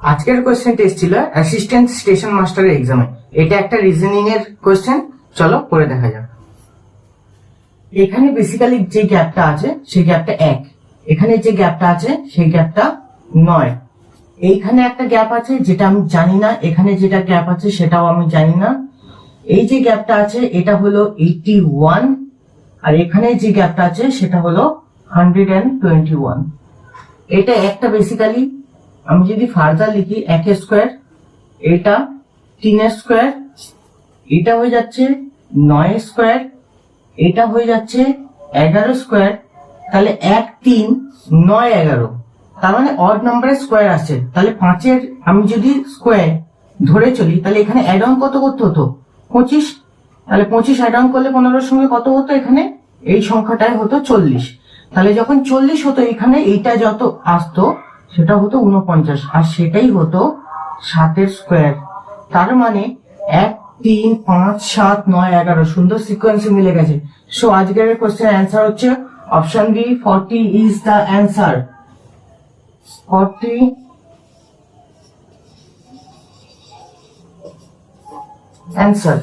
আজকের কোয়েশ্চেনটা এসেছিল অ্যাসিস্ট্যান্ট স্টেশন মাস্টারের এক্সামে। এটা একটা রিজনিং এর কোয়েশ্চেন, চলো পড়ে দেখা যাক। এখানে বেসিক্যালি যে গ্যাপটা আছে সেই গ্যাপটা 1, এখানে যে গ্যাপটা আছে সেই গ্যাপটা 9, এইখানে একটা গ্যাপ আছে যেটা আমি জানি না, এখানে যেটা গ্যাপ আছে সেটাও আমি জানি না। এই যে গ্যাপটা আছে এটা হলো 81, আর এখানে যে গ্যাপটা আছে সেটা হলো 121। এটা একটা বেসিক্যালি আমি যদি ফার্দার লিখি 1 স্কোয়ার, এটা 3 স্কোয়ার, এটা হয়ে যাচ্ছে 9 স্কোয়ার, এটা হয়ে যাচ্ছে 11 স্কোয়ার, তাহলে 1 3 9 11, তার মানে অড নাম্বারের স্কোয়ার আসছে। তাহলে 5-এর আমি যদি স্কোয়ার ধরে চলি তাহলে এখানে অ্যাড অন কত করতে হতো? 25। তাহলে 25 অ্যাড অন করলে 15-এর সঙ্গে কত হতো? এখানে এই সংখ্যাটাই হতো 40। তাহলে যখন 40 হতো এখানে এইটা যত আসতো সেটা হতো 49, আর সেটাই হতো 7-এর স্কোয়ার। তার মানে 1 3 5 7 9 11 সুন্দর সিকোয়েন্সে মিলে গেছে। সো আজকের কোশ্চেন অ্যান্সার হচ্ছে option B, 40 is the answer. 40 answer.